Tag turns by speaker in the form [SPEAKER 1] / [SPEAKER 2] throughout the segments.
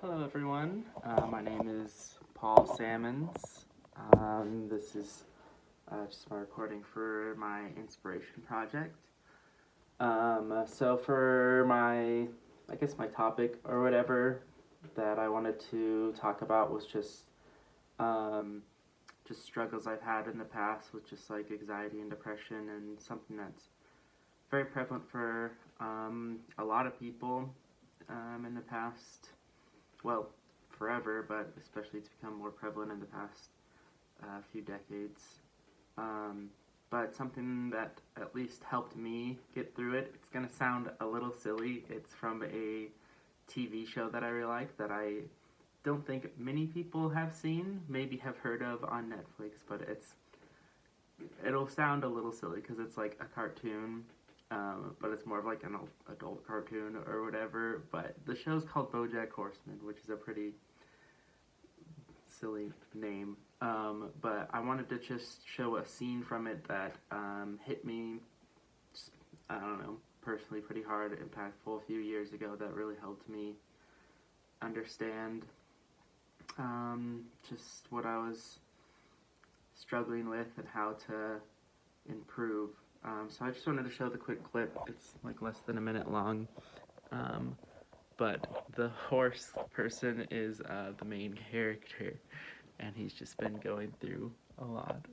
[SPEAKER 1] Hello everyone, my name is Paul Salmons. This is just my recording for my inspiration project. So for my topic or whatever that I wanted to talk about was just struggles I've had in the past with just like anxiety and depression, and something that's very prevalent for a lot of people in the past. Well, forever, but especially it's become more prevalent in the past few decades. But something that at least helped me get through it. It's gonna sound a little silly. It's from a TV show that I really like that I don't think many people have seen, maybe have heard of on Netflix, but it'll sound a little silly because it's like a cartoon, but it's more of like an adult cartoon or whatever. But the show's called BoJack Horseman, which is a pretty silly name. But I wanted to just show a scene from it that hit me, just, I don't know, personally pretty hard, impactful a few years ago that really helped me understand just what I was struggling with and how to improve. So I just wanted to show the quick clip. It's like less than a minute long. But the horse person is the main character, and he's just been going through a lot.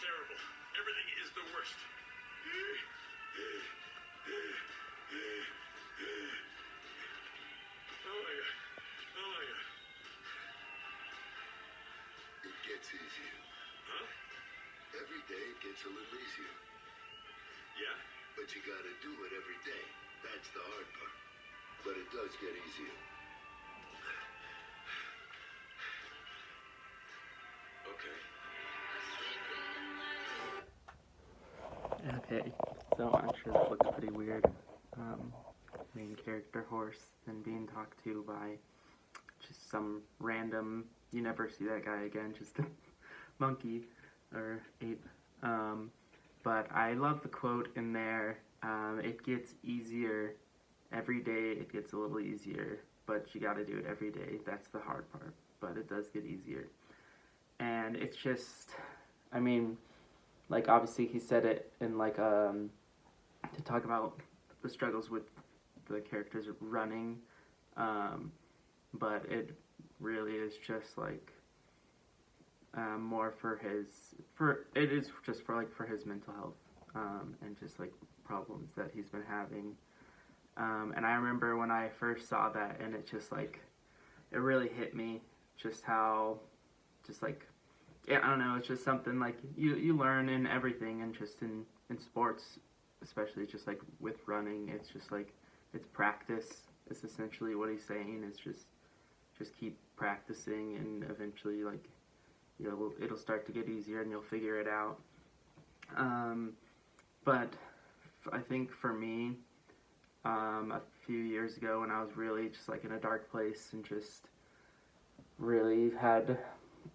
[SPEAKER 2] Terrible. Everything is the worst. Oh my god. Oh my god.
[SPEAKER 3] It gets easier.
[SPEAKER 2] Huh?
[SPEAKER 3] Every day it gets a little easier.
[SPEAKER 2] Yeah?
[SPEAKER 3] But you gotta do it every day. That's the hard part. But it does get easier.
[SPEAKER 2] Okay.
[SPEAKER 1] Okay, so I'm sure that looks pretty weird. Main character horse and being talked to by just some random, you never see that guy again, just a monkey or ape. But I love the quote in there, it gets easier every day, it gets a little easier, but you gotta do it every day. That's the hard part, but it does get easier. And it's just, I mean, like obviously he said it in like to talk about the struggles with the characters running, but it really is just like more for it is just for like for his mental health, and just like problems that he's been having. And I remember when I first saw that, and it just like it really hit me just how just like, yeah, I don't know, it's just something like you learn in everything, and just in sports especially, just like with running, it's just like it's practice. It's essentially what he's saying, is just keep practicing, and eventually like it'll start to get easier and you'll figure it out. But I think for me, a few years ago when I was really just like in a dark place and just really had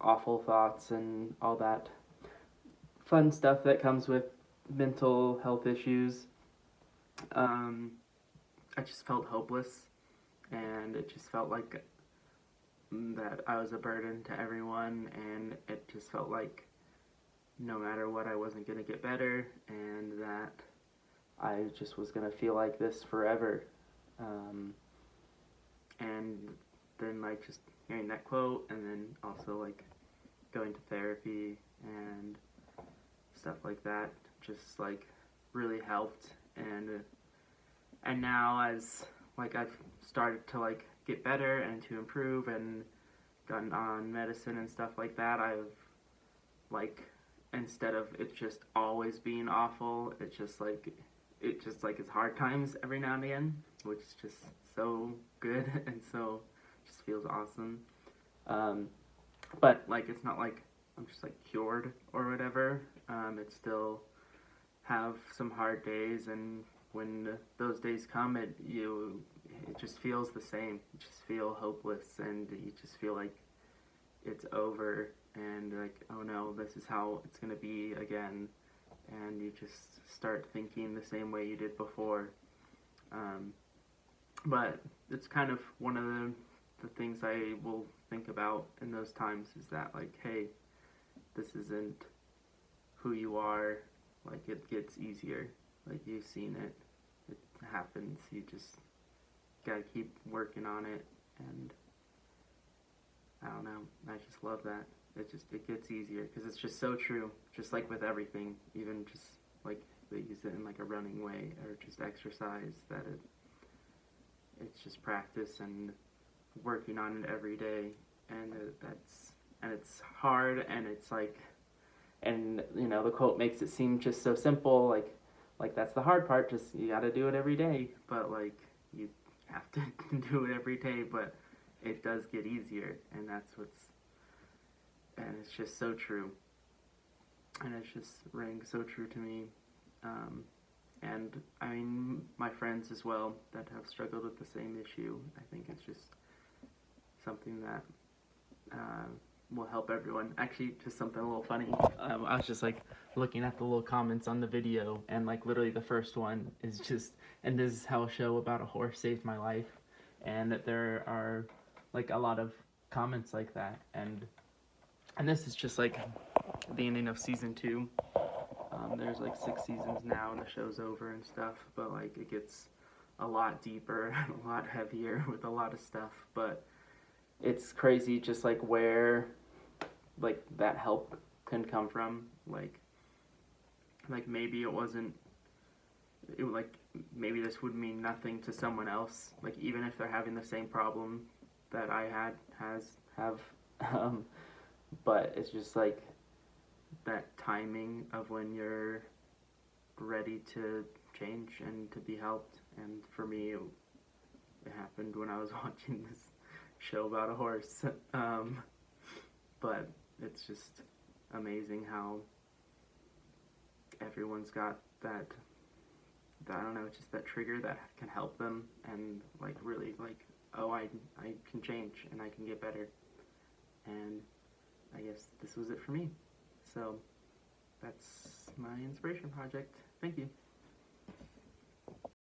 [SPEAKER 1] awful thoughts and all that fun stuff that comes with mental health issues, I just felt hopeless, and it just felt like that I was a burden to everyone, and it just felt like no matter what I wasn't going to get better, and that I just was going to feel like this forever. And then like just hearing that quote, and then also like going to therapy and stuff like that just like really helped. And now as like I've started to like get better and to improve and gotten on medicine and stuff like that, I've like, instead of it just always being awful, it just like it's hard times every now and again, which is just so good and so just feels awesome. But like it's not like I'm just like cured or whatever. It still have some hard days, and when those days come, you it just feels the same. You just feel hopeless, and you just feel like it's over, and like, oh no, this is how it's gonna be again, and you just start thinking the same way you did before. But it's kind of one of the things I will think about in those times is that, like, hey, this isn't who you are. Like, it gets easier. Like, you've seen it. It happens. You just gotta keep working on it, and I don't know. I just love that. It gets easier because it's just so true. Just like with everything, even just like they use it in like a running way or just exercise, that it's just practice and working on it every day, and it's hard, and it's like, and you know, the quote makes it seem just so simple, like that's the hard part, just you got to do it every day, but like you have to do it every day, but it does get easier, and it's just so true, and it's just rang so true to me. And I mean, my friends as well that have struggled with the same issue, I think it's just something that will help everyone. Actually, just something a little funny. I was just like looking at the little comments on the video, and like literally the first one is just, and this is how a show about a horse saved my life, and that there are like a lot of comments like that, and this is just like the ending of season 2. There's like 6 seasons now, and the show's over and stuff, but like it gets a lot deeper and a lot heavier with a lot of stuff, but it's crazy just like where like that help can come from. Like maybe it wasn't, like maybe this would mean nothing to someone else, like even if they're having the same problem that I have but it's just like that timing of when you're ready to change and to be helped. And for me, it happened when I was watching this show about a horse. But it's just amazing how everyone's got that, I don't know, just that trigger that can help them, and like really like, oh, I can change and I can get better. And I guess this was it for me. So that's my inspiration project. Thank you.